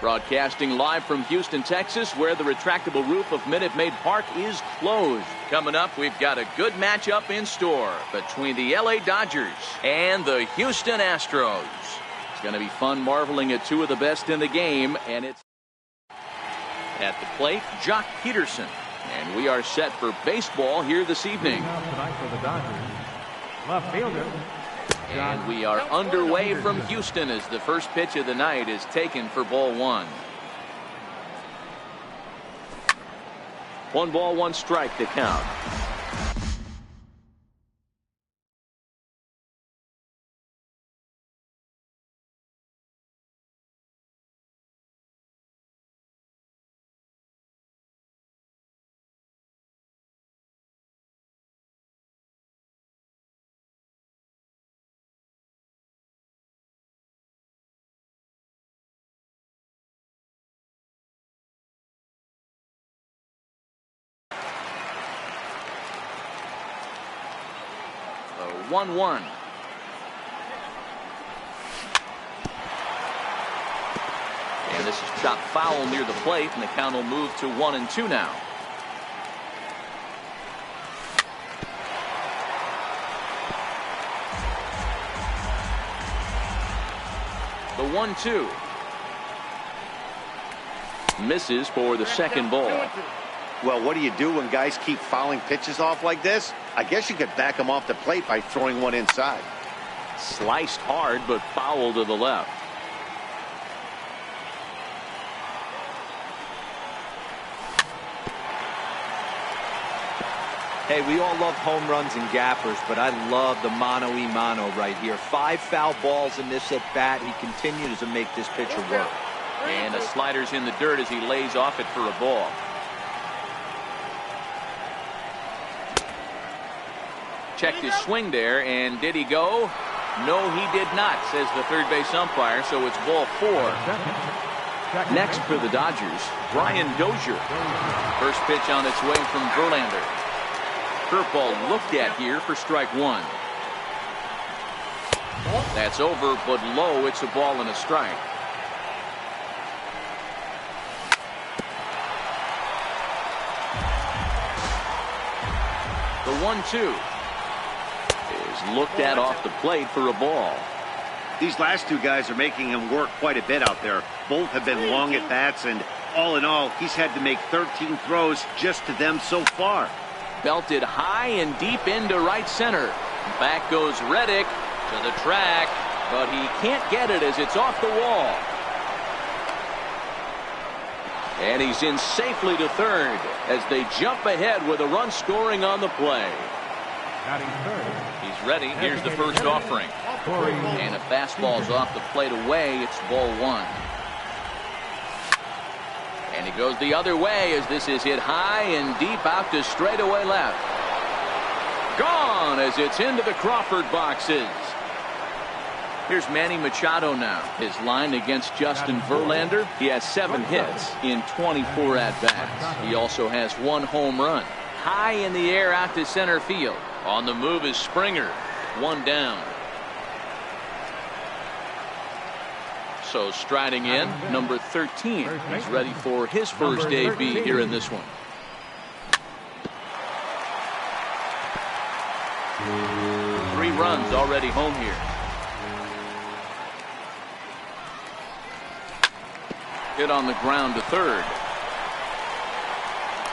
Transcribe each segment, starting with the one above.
Broadcasting live from Houston, Texas, where the retractable roof of Minute Maid Park is closed. Coming up, we've got a good matchup in store between the LA Dodgers and the Houston Astros. It's going to be fun marveling at two of the best in the game, and it's at the plate, Jock Peterson. And we are set for baseball here this evening. Tonight for the Dodgers, left fielder. And we are underway from Houston as the first pitch of the night is taken for ball one. 1 ball, 1 strike to count. So 1-1. And this is chopped foul near the plate, and the count will move to 1-2 now. The 1-2. Misses for the second ball. Well, what do you do when guys keep fouling pitches off like this? I guess you could back them off the plate by throwing one inside. Sliced hard, but foul to the left. Hey, we all love home runs and gappers, but I love the mano-y-mano right here. 5 foul balls in this at bat. He continues to make this pitcher work. And the slider's in the dirt as he lays off it for a ball. Checked his swing there, and did he go? No, he did not, says the third base umpire, so it's ball 4. Next for the Dodgers, Brian Dozier. First pitch on its way from Verlander. Curveball looked at here for strike 1. That's over, but low. It's a ball and a strike. The 1-2. Looked at off the plate for a ball. These last two guys are making him work quite a bit out there. Both have been long at bats, and all in all, he's had to make 13 throws just to them so far. Belted high and deep into right center. Back goes Reddick to the track, but he can't get it as it's off the wall. And he's in safely to third as they jump ahead with a run scoring on the play. He's ready. Here's the first offering. And a fastball's off the plate away. It's ball 1. And he goes the other way as this is hit high and deep out to straightaway left. Gone as it's into the Crawford boxes. Here's Manny Machado now. His line against Justin Verlander. He has 7 hits in 24 at-bats. He also has 1 home run. High in the air out to center field. On the move is Springer. 1 down. So striding in, number 13. He's ready for his first AB here in this one. Three runs already home here. Hit on the ground to third.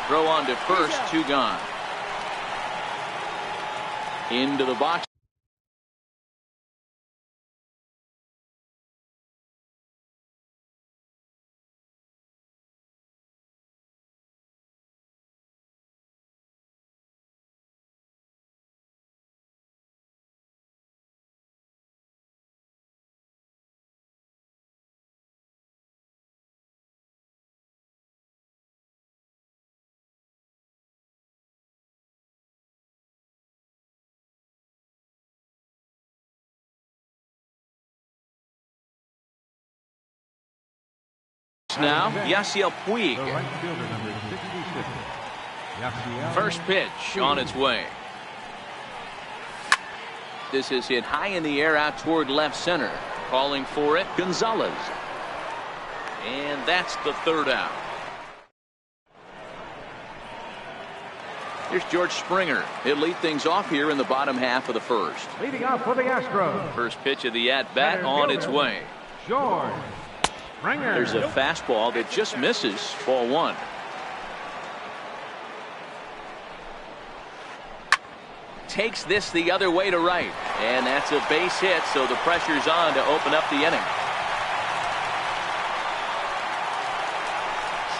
Throw on to first, 2 gone. Into the box. Now, Yasiel Puig. First pitch on its way. This is hit high in the air out toward left center. Calling for it, Gonzalez. And that's the third out. Here's George Springer. He'll lead things off here in the bottom half of the first. Leading off for the Astros. First pitch of the at-bat on its way. George Springer. There's a fastball that just misses. Ball one. Takes this the other way to right. And that's a base hit, so the pressure's on to open up the inning.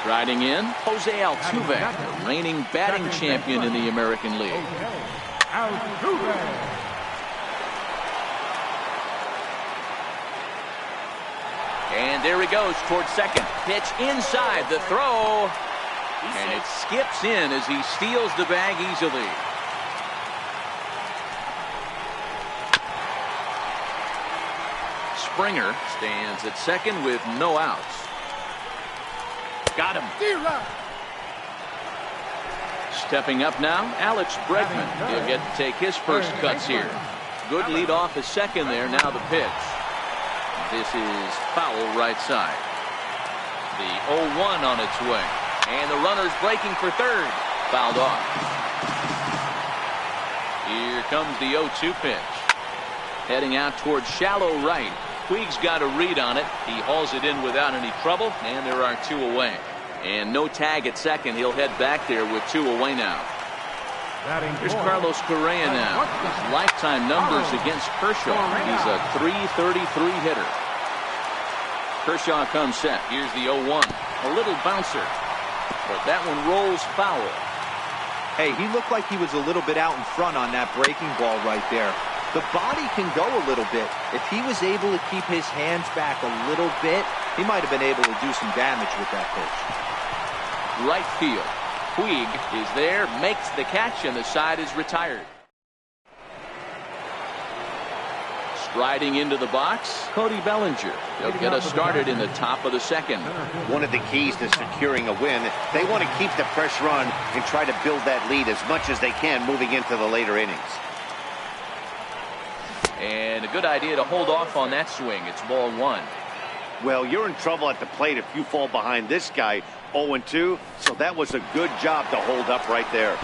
Striding in, Jose Altuve, the reigning batting champion in the American League. Altuve. And there he goes towards second. Pitch inside, the throw. And it skips in as he steals the bag easily. Springer stands at second with no outs. Got him. Stepping up now, Alex Bregman. He'll get to take his first cuts here. Good lead off his second there. Now the pitch. This is foul right side. The 0-1 on its way. And the runner's breaking for third. Fouled off. Here comes the 0-2 pitch. Heading out towards shallow right. Puig's got a read on it. He hauls it in without any trouble, and there are two away. And no tag at second. He'll head back there with two away now. Here's Carlos Correa now. His lifetime numbers against Kershaw. He's a .333 hitter. Kershaw comes set. Here's the 0-1. A little bouncer, but that one rolls foul. Hey, he looked like he was a little bit out in front on that breaking ball right there. The body can go a little bit. If he was able to keep his hands back a little bit, he might have been able to do some damage with that pitch. Right field. Puig is there, makes the catch, and the side is retired. Striding into the box, Cody Bellinger. He'll get us started in the top of the second. One of the keys to securing a win, they want to keep the pressure on and try to build that lead as much as they can moving into the later innings. And a good idea to hold off on that swing. It's ball one. Well, you're in trouble at the plate if you fall behind this guy. 0-2, so that was a good job to hold up right there.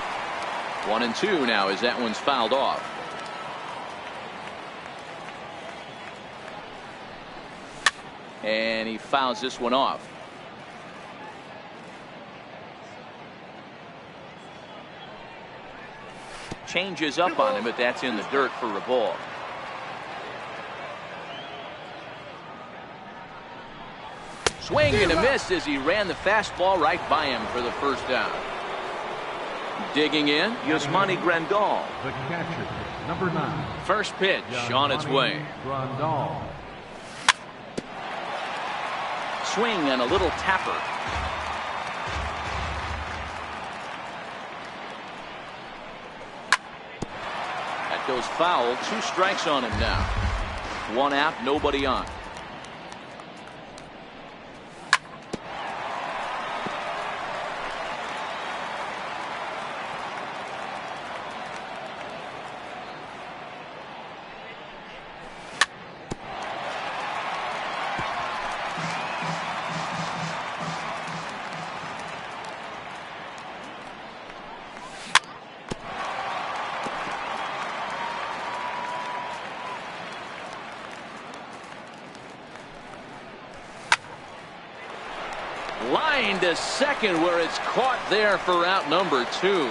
1-2 now as that one's fouled off. And he fouls this one off. Changes up on him, but that's in the dirt for a ball. Swing and a miss as he ran the fastball right by him for the first down. Digging in, Yasmani Grandal. The catcher, number 9. First pitch on its way. Grandal. Swing and a little tapper. That goes foul. 2 strikes on him now. 1 out, nobody on. Line to second where it's caught there for out number 2.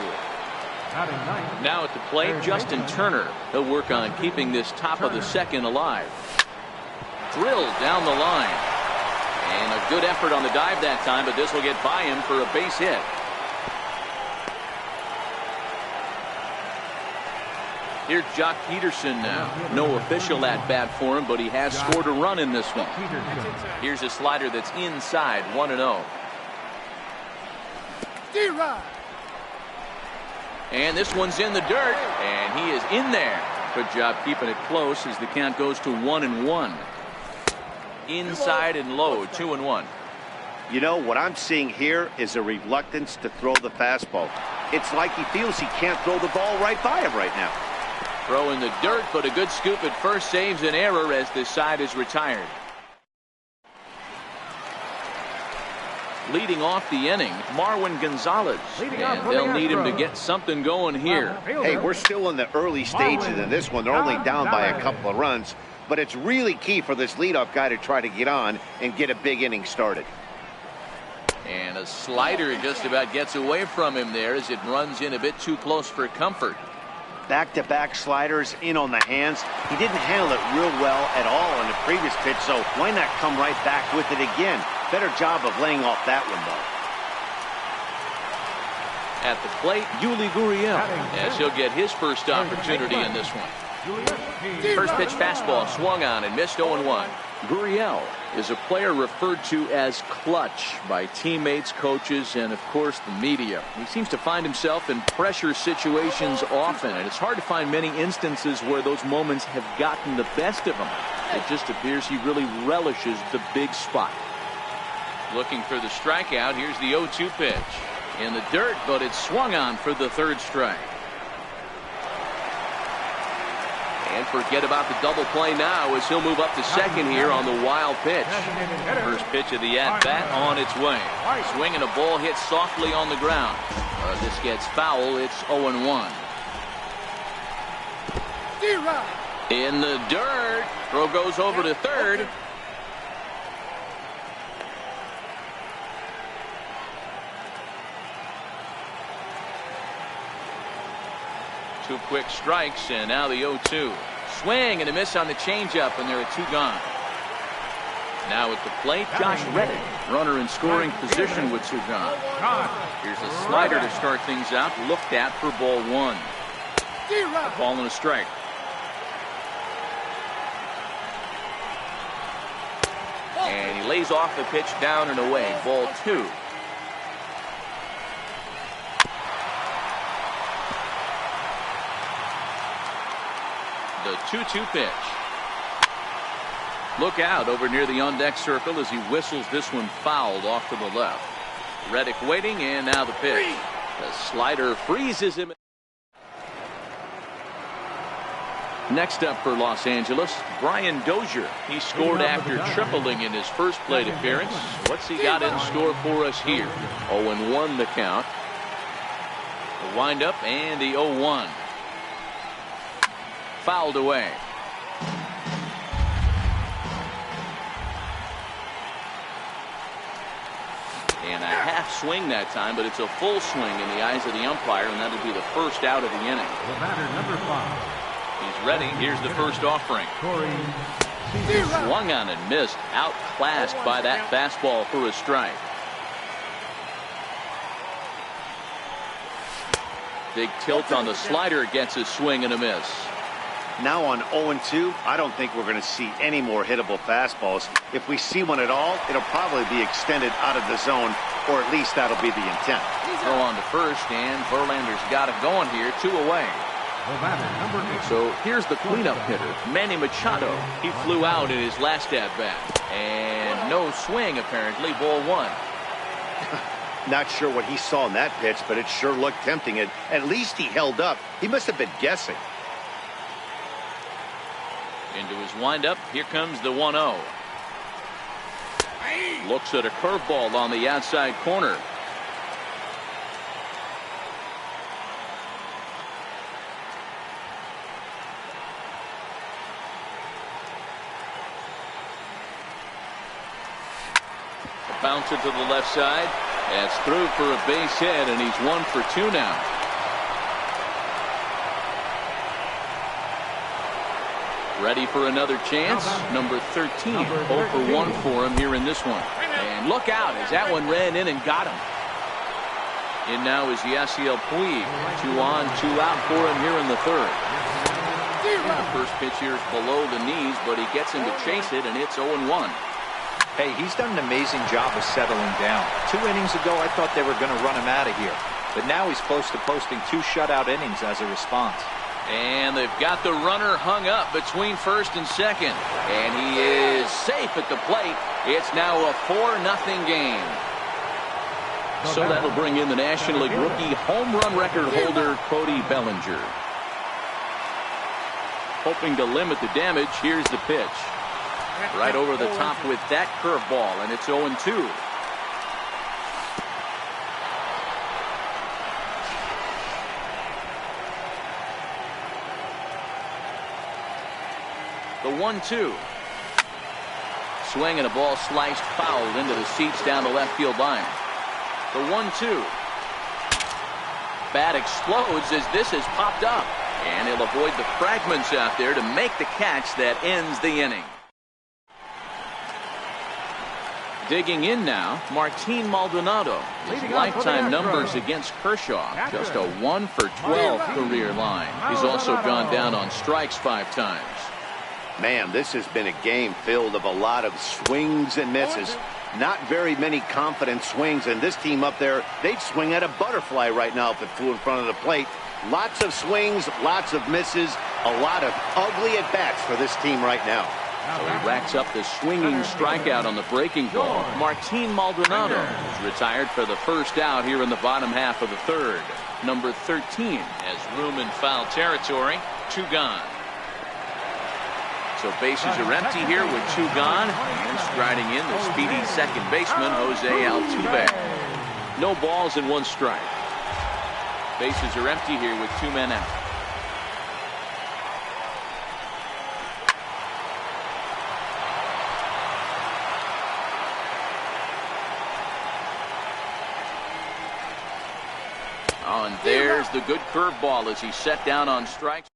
Now at the plate, Justin Turner. He'll work on keeping this top of the second alive. Drilled down the line. And a good effort on the dive that time, but this will get by him for a base hit. Here's Jock Peterson now. No official at bat for him, but he has scored a run in this one. Here's a slider that's inside, 1-0. And this one's in the dirt, and he is in there. Good job keeping it close as the count goes to 1-1. Inside and low, 2-1. You know, what I'm seeing here is a reluctance to throw the fastball. It's like he feels he can't throw the ball right by him right now. Throw in the dirt, but a good scoop at first saves an error as this side is retired. leading off the inning, Marwin Gonzalez. And they'll need him to get something going here. Hey, we're still in the early stages of this one. They're only down by a couple of runs, but it's really key for this leadoff guy to try to get on and get a big inning started. And a slider just about gets away from him there as it runs in a bit too close for comfort. Back-to-back sliders in on the hands. He didn't handle it real well at all on the previous pitch, so why not come right back with it again? Better job of laying off that one, though. At the plate, Yuli Gurriel, as he'll get his first opportunity in this one. First pitch fastball swung on and missed 0-1. Gurriel is a player referred to as clutch by teammates, coaches, and, of course, the media. He seems to find himself in pressure situations often, and it's hard to find many instances where those moments have gotten the best of him. It just appears he really relishes the big spot. Looking for the strikeout. Here's the 0-2 pitch. In the dirt, but it's swung on for the third strike. And forget about the double play now as he'll move up to second here on the wild pitch. First pitch of the at-bat on its way. Swinging a ball hit softly on the ground. This gets foul. It's 0-1. In the dirt. Throw goes over to third. Two quick strikes, and now the 0-2. Swing and a miss on the changeup, and there are two gone. Now at the plate, Josh Reddick. Runner in scoring position with two gone. Here's a slider to start things out. Looked at for ball one. A ball and a strike. And he lays off the pitch down and away. Ball two. The 2-2 pitch. Look out over near the on-deck circle as he whistles this one fouled off to the left. Reddick waiting, and now the pitch. The slider freezes him. Next up for Los Angeles, Brian Dozier. He scored after tripling in his first plate appearance. What's he got in store for us here? 0-1 the count. The windup and the 0-1. Fouled away. And a half swing that time, but it's a full swing in the eyes of the umpire, and that'll be the first out of the inning. The batter, number 5. He's ready. Here's the first offering. Swung on and missed. Outclassed by that fastball for a strike. Big tilt on the slider, gets a swing and a miss. Now on 0-2, I don't think we're going to see any more hittable fastballs. If we see one at all, it'll probably be extended out of the zone, or at least that'll be the intent. Throw on to first, and Verlander's got it going here, 2 away. So here's the cleanup hitter, Manny Machado. He flew out in his last at-bat. And no swing, apparently, ball one. Not sure what he saw in that pitch, but it sure looked tempting. At least he held up. He must have been guessing. Into his windup, here comes the 1-0. Looks at a curveball on the outside corner. Bounce it to the left side. That's through for a base hit, and he's 1 for 2 now. Ready for another chance. Number 13. 0 for 1 for him here in this one. And look out as that one ran in and got him. In now is Yasiel Puig. 2 on, 2 out for him here in the third. The first pitch here is below the knees, but he gets him to chase it, and it's 0-1. Hey, he's done an amazing job of settling down. 2 innings ago, I thought they were going to run him out of here. But now he's close to posting 2 shutout innings as a response. And they've got the runner hung up between first and second. And he is safe at the plate. It's now a 4-0 game. So that'll bring in the National League rookie home run record holder, Cody Bellinger. Hoping to limit the damage, here's the pitch. Right over the top with that curveball, and it's 0-2. 1-2. Swing and a ball sliced foul into the seats down the left field line. The 1-2. Bat explodes as this has popped up. And he'll avoid the fragments out there to make the catch that ends the inning. Digging in now, Martin Maldonado. His lifetime numbers against Kershaw, just a 1-for-12 career line. He's also gone down on strikes 5 times. Man, this has been a game filled of a lot of swings and misses. Not very many confident swings, and this team up there, they'd swing at a butterfly right now if it flew in front of the plate. Lots of swings, lots of misses, a lot of ugly at-bats for this team right now. So he racks up the swinging strikeout on the breaking ball. Martin Maldonado is retired for the first out here in the bottom half of the third. Number 13 has room in foul territory. 2 gone. So bases are empty here with 2 gone. And striding in the speedy second baseman, Jose Altuve. No balls and 1 strike. Bases are empty here with 2 men out. Oh, and there's the good curveball as he's set down on strikes.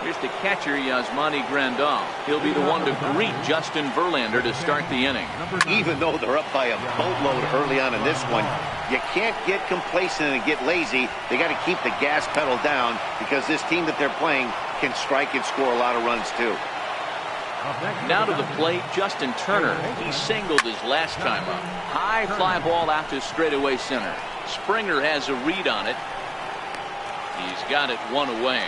Here's the catcher, Yasmani Grandal. He'll be the one to greet Justin Verlander to start the inning. Even though they're up by a boatload early on in this one, you can't get complacent and get lazy. They got to keep the gas pedal down because this team that they're playing can strike and score a lot of runs too. Now to the plate, Justin Turner. He singled his last time up. High fly ball out to straightaway center. Springer has a read on it. He's got it 1 away.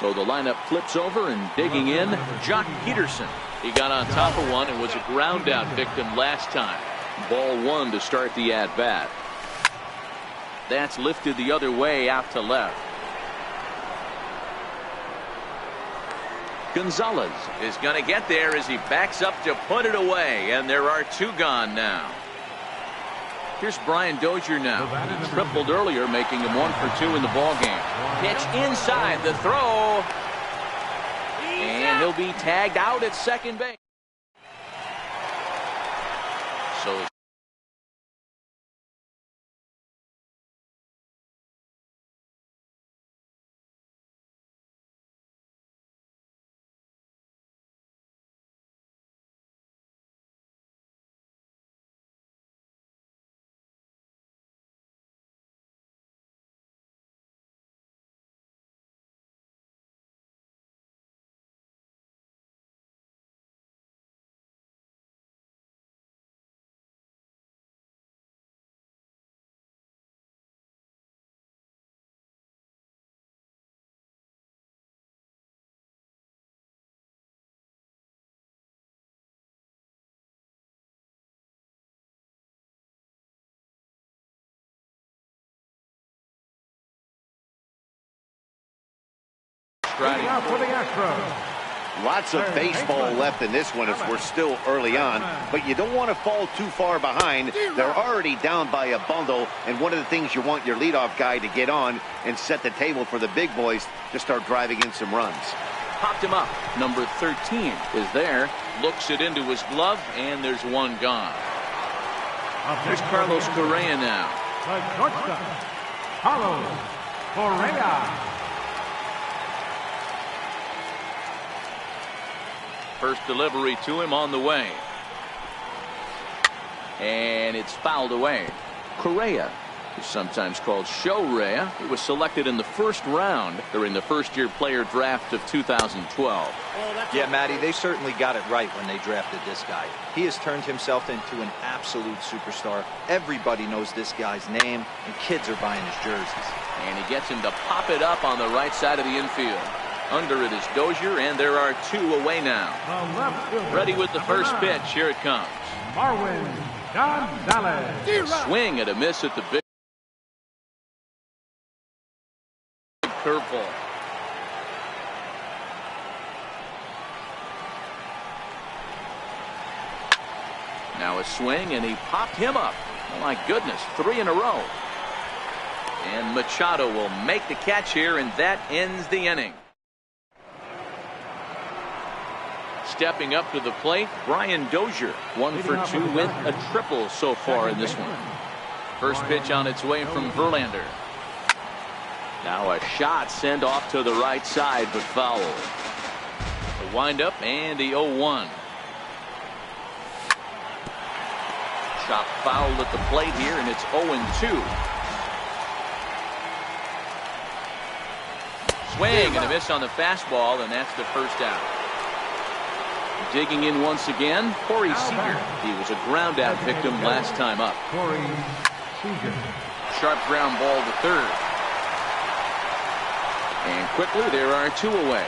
So the lineup flips over and digging in, Jock Peterson. He got on top of one and was a ground out victim last time. Ball 1 to start the at bat. That's lifted the other way out to left. Gonzalez is going to get there as he backs up to put it away, and there are 2 gone now. Here's Brian Dozier now. Tripled earlier, making him 1 for 2 in the ballgame. Pitch inside the throw. And he'll be tagged out at second base. So striding for the Astros. Lots of baseball left in this one as we're still early on, but you don't want to fall too far behind. They're already down by a bundle, and one of the things you want your leadoff guy to get on and set the table for the big boys to start driving in some runs. popped him up. Number 13 is there. Looks it into his glove, and there's 1 gone. Here's Carlos Correa now. The shortstop, Carlos Correa. First delivery to him on the way. And it's fouled away. Correa, who's sometimes called Show-Rea, he was selected in the first round during the first-year player draft of 2012. Yeah, Matty, they certainly got it right when they drafted this guy. He has turned himself into an absolute superstar. Everybody knows this guy's name, and kids are buying his jerseys. And he gets him to pop it up on the right side of the infield. Under it is Dozier, and there are 2 away now. Ready with the first pitch. Here it comes. Marwin Gonzalez. Swing and a miss at the big curveball. Now a swing, and he popped him up. Oh, my goodness, 3 in a row. And Machado will make the catch here, and that ends the inning. Stepping up to the plate, Brian Dozier, 1 for 2 with a triple so far in this one. First pitch on its way from Verlander. Now a shot sent off to the right side, but foul. The windup and the 0-1. Chop fouled at the plate here, and it's 0-2. Swing and a miss on the fastball, and that's the first out. Digging in once again, Corey Seager. He was a ground out victim last time up. Corey Seager. Sharp ground ball to third. And quickly there are 2 away.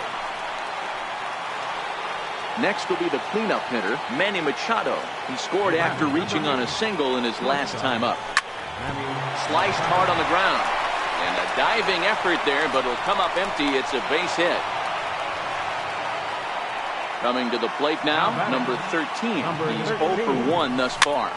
Next will be the cleanup hitter, Manny Machado. He scored after reaching on a single in his last time up. Sliced hard on the ground. And a diving effort there, but it'll come up empty. It's a base hit. Coming to the plate now, number 13. He's 0 for 1 thus far.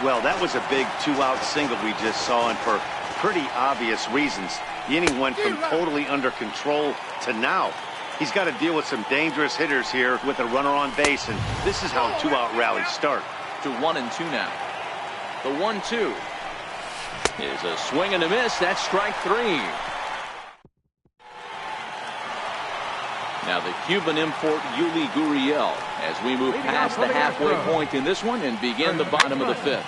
Well, that was a big 2-out single we just saw, and for pretty obvious reasons. The inning went from totally under control to now. He's got to deal with some dangerous hitters here with a runner on base, and this is how 2-out rallies start. To 1-2 now. The 1-2 is a swing and a miss. That's strike 3. Now the Cuban import Yuli Gurriel as we move past the halfway point in this one and begin the bottom of the 5th.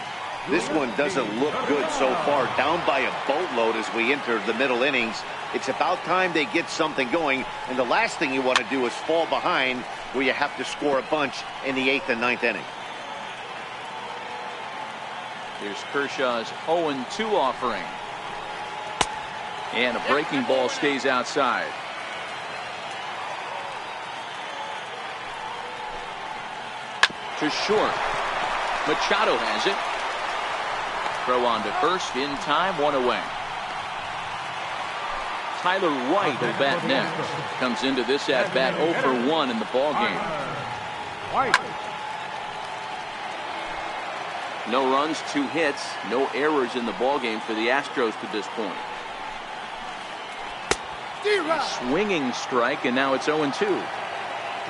This one doesn't look good so far. Down by a boatload as we enter the middle innings. It's about time they get something going, and the last thing you want to do is fall behind where you have to score a bunch in the 8th and 9th inning. Here's Kershaw's 0-2 offering. And a breaking ball stays outside. To short. Machado has it. Throw on to first in time, 1 away. Tyler White will bat next. Comes into this at bat 0 for 1 in the ball game. White. No runs, 2 hits, no errors in the ball game for the Astros to this point. Swinging strike, and now it's 0-2.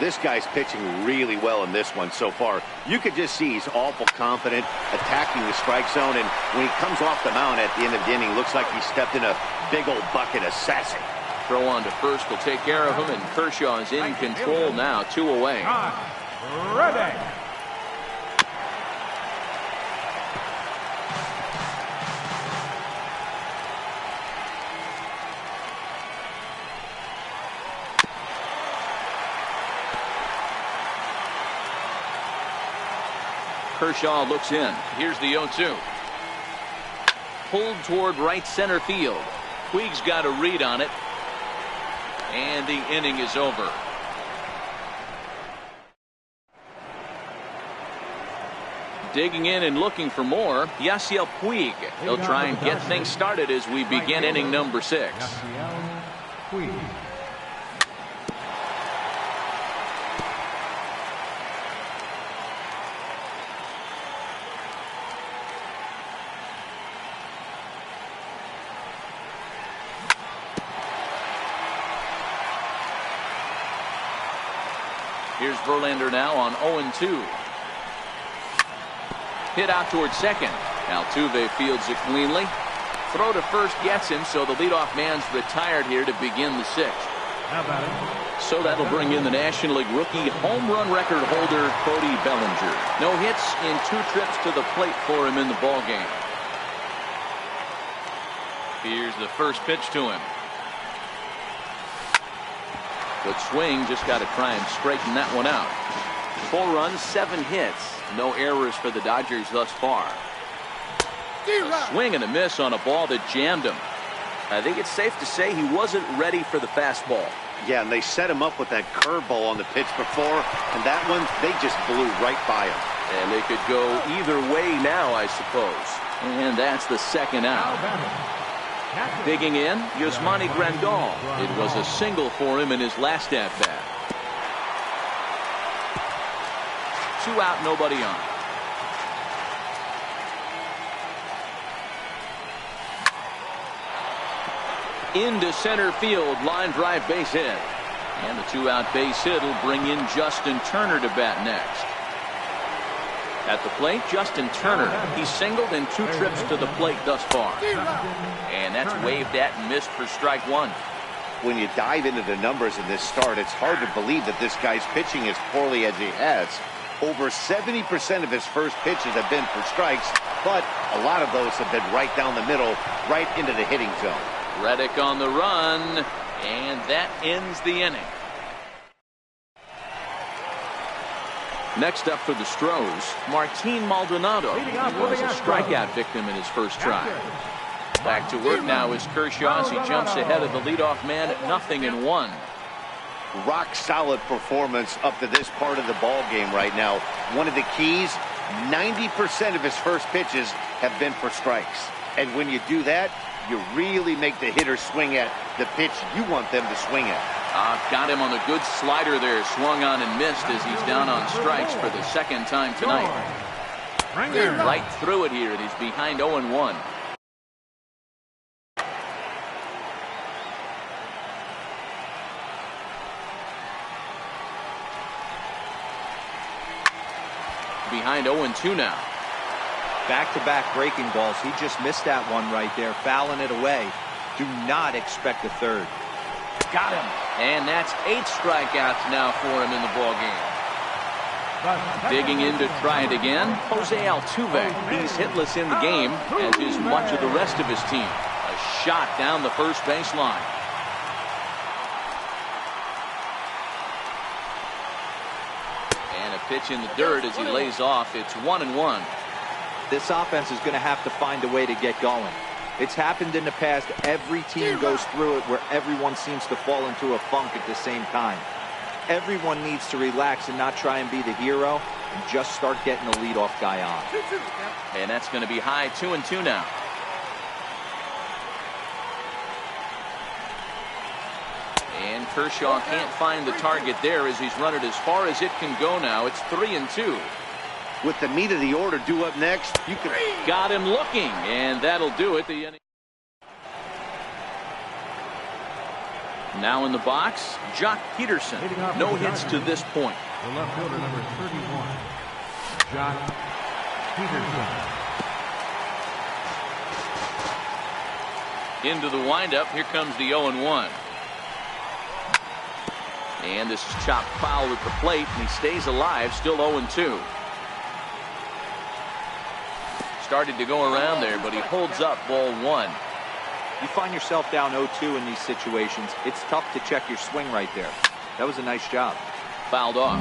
This guy's pitching really well in this one so far. You could just see he's awful confident attacking the strike zone, and when he comes off the mound at the end of the inning, looks like he stepped in a big old bucket of sassy. Throw on to first will take care of him, and Kershaw is in control now, 2 away. Ready. Kershaw looks in. Here's the 0-2. Pulled toward right center field. Puig's got a read on it. And the inning is over. Digging in and looking for more, Yasiel Puig. He'll try and get things started as we begin inning number 6. Yasiel Puig. Here's Verlander now on 0-2. Hit out towards second. Altuve fields it cleanly. Throw to first gets him, so the leadoff man's retired here to begin the 6th. So that'll bring in the National League rookie home run record holder Cody Bellinger. No hits in 2 trips to the plate for him in the ball game. Here's the first pitch to him. Good swing, just got to try and straighten that one out. 4 runs, 7 hits. No errors for the Dodgers thus far. A swing and a miss on a ball that jammed him. I think it's safe to say he wasn't ready for the fastball. Yeah, and they set him up with that curveball on the pitch before, and that one, they just blew right by him. And they could go either way now, I suppose. And that's the 2nd out. Digging in, Yasmani Grandal. It was a single for him in his last at-bat. 2 out, nobody on. Into center field, line drive base hit. And the 2-out base hit will bring in Justin Turner to bat next. At the plate, Justin Turner. He's singled in 2 trips to the plate thus far. And that's waved at and missed for strike 1. When you dive into the numbers in this start, it's hard to believe that this guy's pitching as poorly as he has. Over 70% of his first pitches have been for strikes, but a lot of those have been right down the middle, right into the hitting zone. Reddick on the run, and that ends the inning. Next up for the Stros, Martin Maldonado. He was a strikeout victim in his first try. Back to work now is Kershaw as he jumps ahead of the leadoff man at 0-1. Rock solid performance up to this part of the ball game right now. One of the keys, 90% of his first pitches have been for strikes. And when you do that, you really make the hitter swing at the pitch you want them to swing at. Got him on the good slider there. Swung on and missed as he's down on strikes for the second time tonight. Right through it here, and he's behind 0-1. Behind 0-2 now. Back-to-back breaking balls. He just missed that one right there, fouling it away. Do not expect a third. Got him. And that's 8 strikeouts now for him in the ball game. Digging in to try it again, Jose Altuve. He's hitless in the game, as is much of the rest of his team. A shot down the first baseline. And a pitch in the dirt as he lays off. It's 1-1. This offense is going to have to find a way to get going. It's happened in the past. Every team goes through it where everyone seems to fall into a funk at the same time. Everyone needs to relax and not try and be the hero and just start getting the leadoff guy on. And that's going to be high 2-2 now. And Kershaw can't find the target there as he's run it as far as it can go now. It's 3-2. With the meat of the order due up next, you can... Got him looking, and that'll do it. The inning. Now in the box, Jock Peterson. No hits to this point. The left fielder, number 31, Jock Peterson. Into the windup, here comes the 0-1. And this is chopped foul at the plate, and he stays alive, still 0-2. Started to go around there, but he holds up ball 1. You find yourself down 0-2 in these situations. It's tough to check your swing right there. That was a nice job. Fouled off.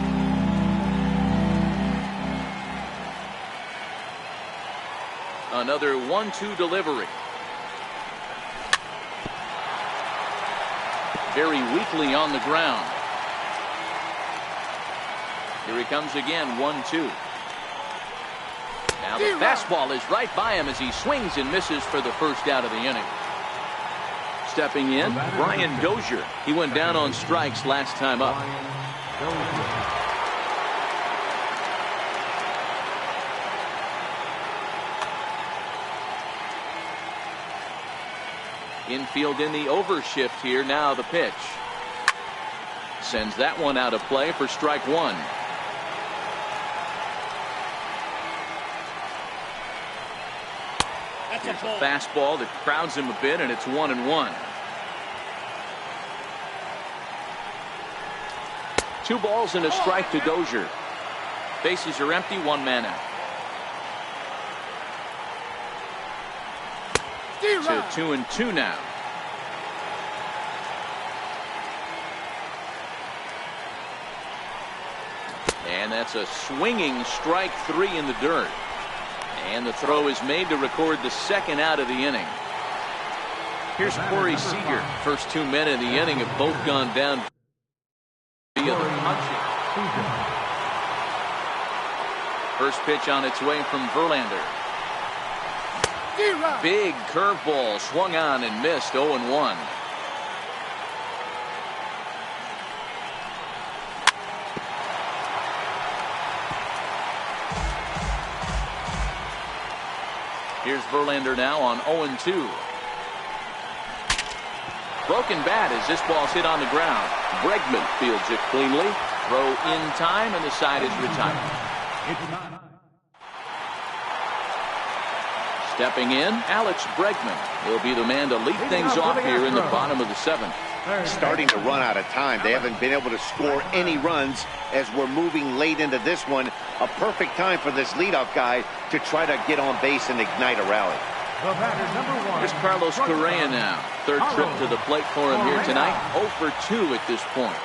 Another 1-2 delivery. Very weakly on the ground. Here he comes again, 1-2. Now the fastball is right by him as he swings and misses for the first out of the inning. Stepping in, Brian Dozier. He went down on strikes last time up. Infield in the overshift here. Now the pitch. Sends that one out of play for strike 1. Here's a fastball that crowds him a bit, and it's 1-1. 2 balls and a strike to Dozier. Bases are empty, 1 man out. To 2-2 now. And that's a swinging strike 3 in the dirt. And the throw is made to record the second out of the inning. Here's Corey Seager. First 2 men in the inning have both gone down via the punching. First pitch on its way from Verlander. Big curveball swung on and missed. 0-1. Here's Verlander now on 0-2. Broken bat as this ball's hit on the ground. Bregman fields it cleanly. Throw in time, and the side is retired. Stepping in, Alex Bregman will be the man to lead things off here in the bottom of the 7th. Starting to run out of time. They haven't been able to score any runs as we're moving late into this one. A perfect time for this leadoff guy to try to get on base and ignite a rally. Here's Carlos Correa now. Third trip to the plate for him here tonight. 0 for 2 at this point.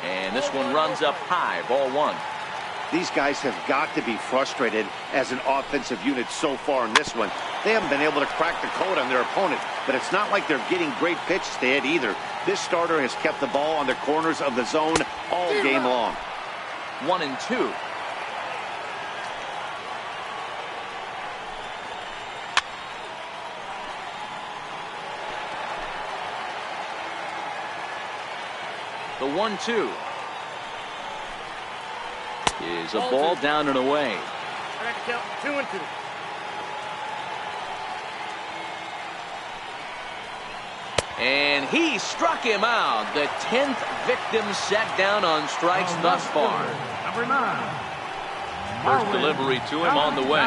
And this one runs up high. Ball 1. These guys have got to be frustrated as an offensive unit so far in this one. They haven't been able to crack the code on their opponent, but it's not like they're getting great pitches to hit either. This starter has kept the ball on the corners of the zone all game long. 1 and 2. The 1-2 is a ball down and away. 2 and 2. And he struck him out. The 10th victim set down on strikes thus far. Number 9. First delivery to him on the way.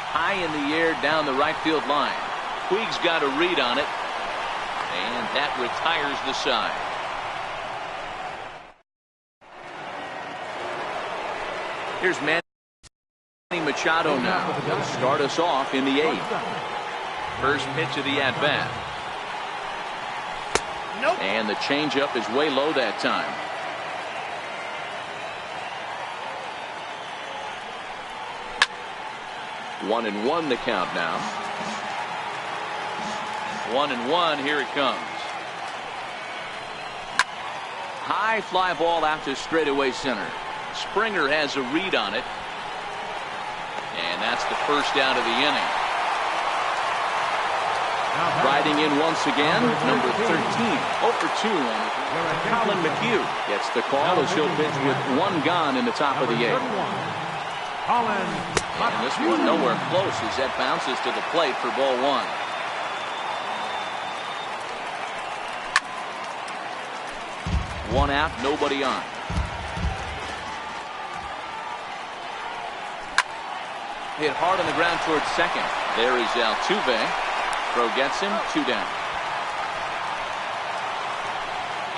High in the air down the right field line. Puig's got a read on it. And that retires the side. Here's Manny Machado now. He'll start us off in the 8th. First pitch of the at-bat. Nope. And the changeup is way low that time. One and one the count now. 1-1, here it comes. High fly ball out to straightaway center. Springer has a read on it. And that's the first out of the inning. Riding in once again, number 13. 0 for 2 on it. Colin McHugh gets the call as he'll pitch with 1 gone in the top of the 8th. And this one nowhere close as that bounces to the plate for ball 1. One out, nobody on. Hit hard on the ground towards second. There is Altuve. Throw gets him, 2 down.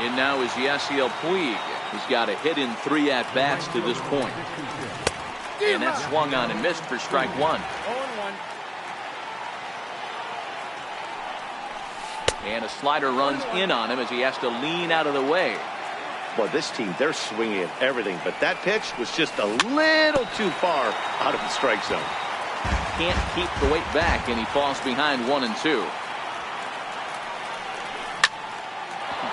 In now is Yasiel Puig. He's got a hit in 3 at-bats to this point. And that swung on and missed for strike 1. 0-1. And a slider runs in on him as he has to lean out of the way. Boy, this team, they're swinging at everything, but that pitch was just a little too far out of the strike zone. Can't keep the weight back, and he falls behind 1 and 2.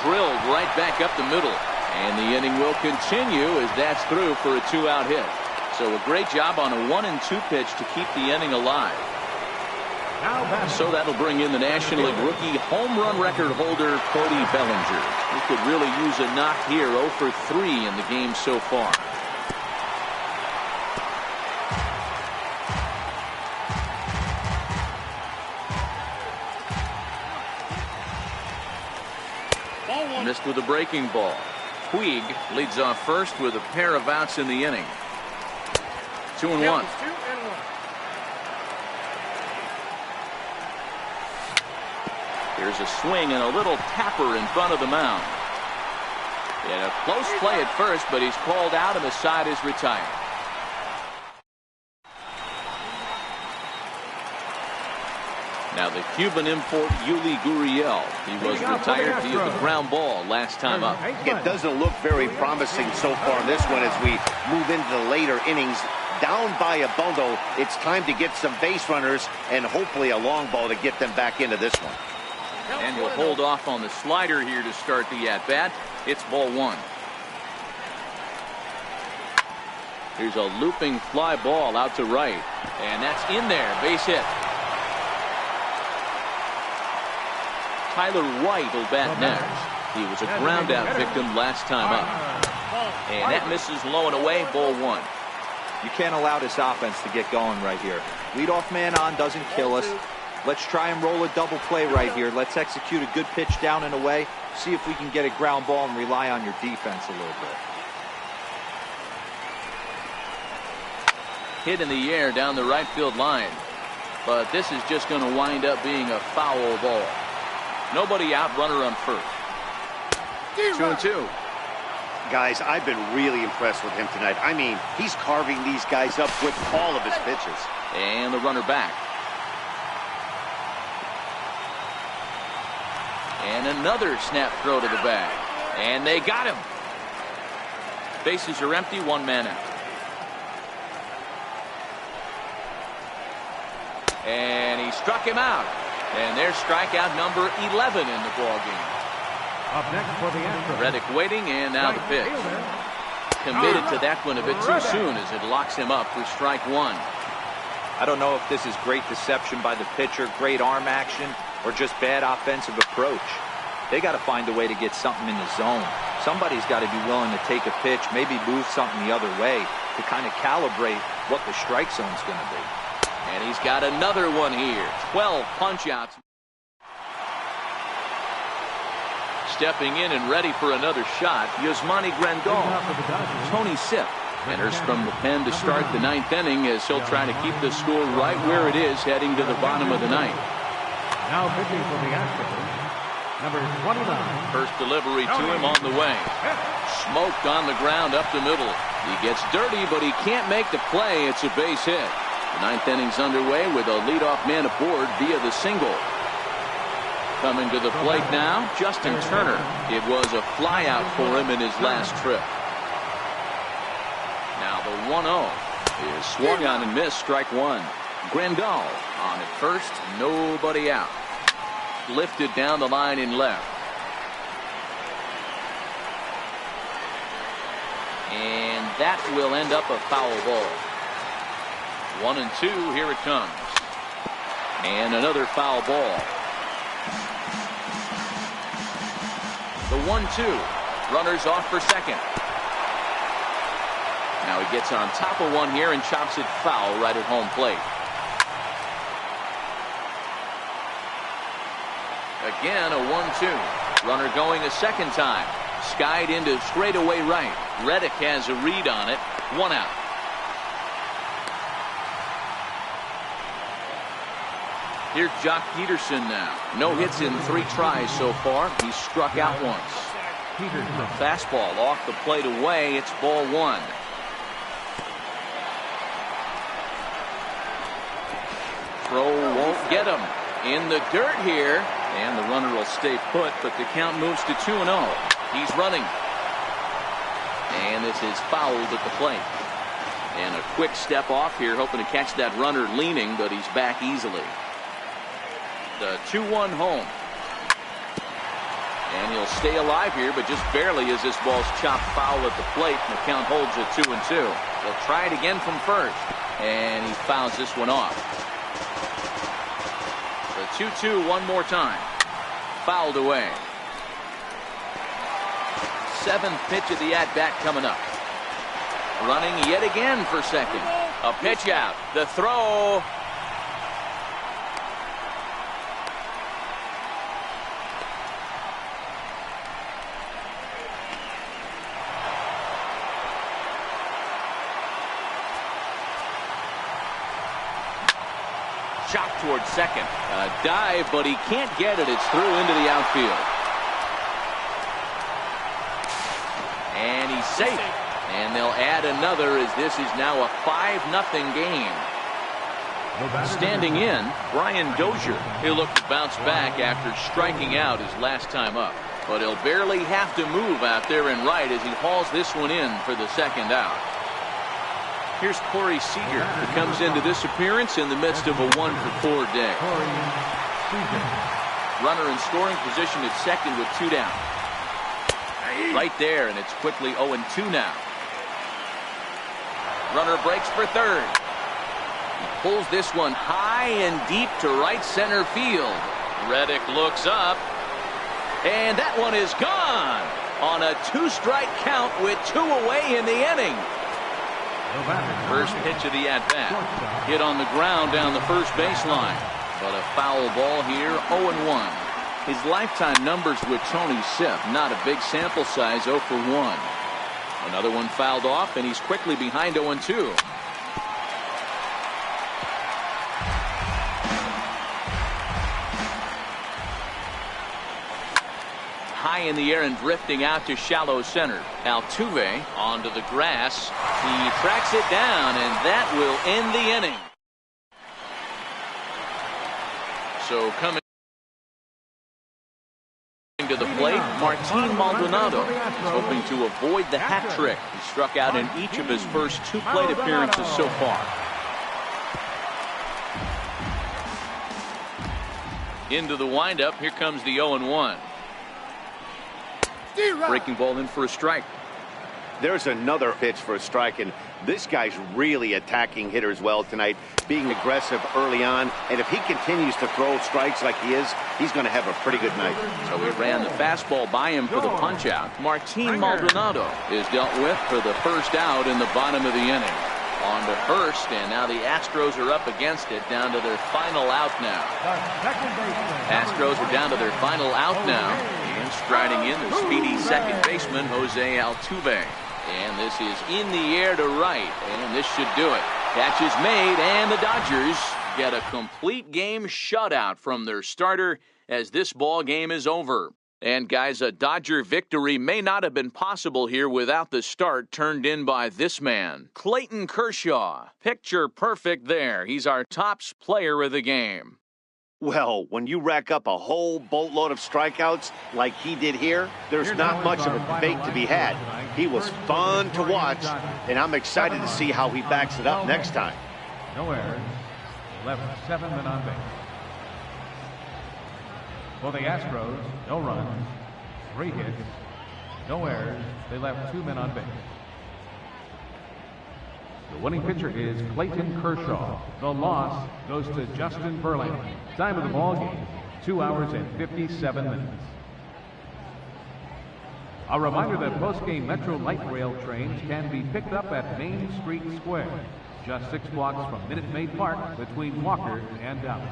Drilled right back up the middle. And the inning will continue as that's through for a 2-out hit. So a great job on a 1 and 2 pitch to keep the inning alive. So that'll bring in the National League rookie home run record holder Cody Bellinger. He could really use a knock here. 0 for 3 in the game so far. Missed with a breaking ball. Puig leads off first with a pair of outs in the inning. 2-1. Here's a swing and a little tapper in front of the mound. And a close play at first, but he's called out and the side is retired. Now the Cuban import Yuli Gurriel. He was retired via the ground ball last time up. It doesn't look very promising so far in this one as we move into the later innings. Down by a bundle, it's time to get some base runners and hopefully a long ball to get them back into this one. And he'll hold off on the slider here to start the at-bat. It's ball 1. Here's a looping fly ball out to right. And that's in there. Base hit. Tyler White will bat next. He was a ground out victim last time up. And that misses low and away. Ball 1. You can't allow this offense to get going right here. Leadoff man on doesn't kill us. Let's try and roll a double play right here. Let's execute a good pitch down and away. See if we can get a ground ball and rely on your defense a little bit. Hit in the air down the right field line. But this is just going to wind up being a foul ball. Nobody out, runner on first. 2-2. Guys, I've been really impressed with him tonight. I mean, he's carving these guys up with all of his pitches. And the runner back. And another snap throw to the bag. And they got him. Bases are empty, one man out. And he struck him out. And there's strikeout number 11 in the ball game. Up next for the Astros. Reddick waiting, and now the pitch. Committed to that one a bit too soon as it locks him up for strike one. I don't know if this is great deception by the pitcher, great arm action, or just bad offensive approach. They got to find a way to get something in the zone. Somebody's got to be willing to take a pitch, maybe move something the other way to kind of calibrate what the strike zone's going to be. And he's got another one here. 12 punch-outs. Stepping in and ready for another shot, Yasmani Grandal. Tony Sipp enters from the pen to start the ninth inning as he'll try to keep the score right where it is heading to the bottom of the ninth. Now pitching for the Astros, number 29. First delivery to him on the way. Smoked on the ground up the middle. He gets dirty, but he can't make the play. It's a base hit. The ninth inning's underway with a leadoff man aboard via the single. Coming to the plate now, Justin Turner. It was a flyout for him in his last trip. Now the 1-0 is swung on and missed, strike one. Grandal on at first, nobody out. Lifted down the line in left. And that will end up a foul ball. 1-2, here it comes. And another foul ball. The 1-2. Runners off for second. Now he gets on top of one here and chops it foul right at home plate. Again, a 1-2. Runner going a second time. Skied into straightaway right. Reddick has a read on it. One out. Here's Jock Peterson now. No hits in 3 tries so far. He's struck out once. Fastball off the plate away. It's ball one. Throw won't get him. In the dirt here. And the runner will stay put, but the count moves to 2-0. He's running. And this is fouled at the plate. And a quick step off here, hoping to catch that runner leaning, but he's back easily. The 2-1 home. And he'll stay alive here, but just barely as this ball's chopped foul at the plate, and the count holds at 2-2. He'll try it again from first, and he fouls this one off. The 2-2 one more time. Fouled away. 7th pitch of the at-bat coming up. Running yet again for second. A pitch out. The throw. Shot towards second. A dive, but he can't get it. It's through into the outfield. And he's safe. And they'll add another as this is now a 5-0 game. Standing in, Brian Dozier. He'll look to bounce back after striking out his last time up. But he'll barely have to move out there and right as he hauls this one in for the second out. Here's Corey Seager, who comes into this appearance in the midst of a 1-for-4 day. Runner in scoring position at second with 2 down. Right there, and it's quickly 0-2 now. Runner breaks for third. He pulls this one high and deep to right center field. Reddick looks up, and that one is gone on a 2-strike count with 2 away in the inning. First pitch of the at-bat. Hit on the ground down the first baseline. But a foul ball here, 0-1. His lifetime numbers with Tony Sipp, not a big sample size, 0 for 1. Another one fouled off, and he's quickly behind 0-2. High in the air and drifting out to shallow center. Altuve onto the grass. He tracks it down, and that will end the inning. So coming to the plate, Martin Maldonado is hoping to avoid the hat trick. He struck out in each of his first 2 plate appearances so far. Into the windup, here comes the 0-1. Breaking ball in for a strike. There's another pitch for a strike, and this guy's really attacking hitters well tonight, being aggressive early on, and if he continues to throw strikes like he is, he's going to have a pretty good night. So he ran the fastball by him for the punch-out. Martin Maldonado is dealt with for the first out in the bottom of the inning. On to first, and now the Astros are up against it, down to their final out now. Astros are down to their final out now, and striding in the speedy second baseman, Jose Altuve. And this is in the air to right, and this should do it. Catch is made, and the Dodgers get a complete game shutout from their starter as this ball game is over. And guys, a Dodger victory may not have been possible here without the start turned in by this man, Clayton Kershaw. Picture perfect there. He's our top player of the game. Well, when you rack up a whole boatload of strikeouts like he did here, there's not much of a debate to be had. He was fun to watch, and I'm excited to see how he backs it up next time. No errors. Left 7 men on base. For the Astros, no runs, 3 hits, no errors. They left 2 men on base. The winning pitcher is Clayton Kershaw. The loss goes to Justin Verlander. Time of the ball game, 2 hours and 57 minutes. A reminder that post-game Metro Light Rail trains can be picked up at Main Street Square, just 6 blocks from Minute Maid Park between Walker and Dallas.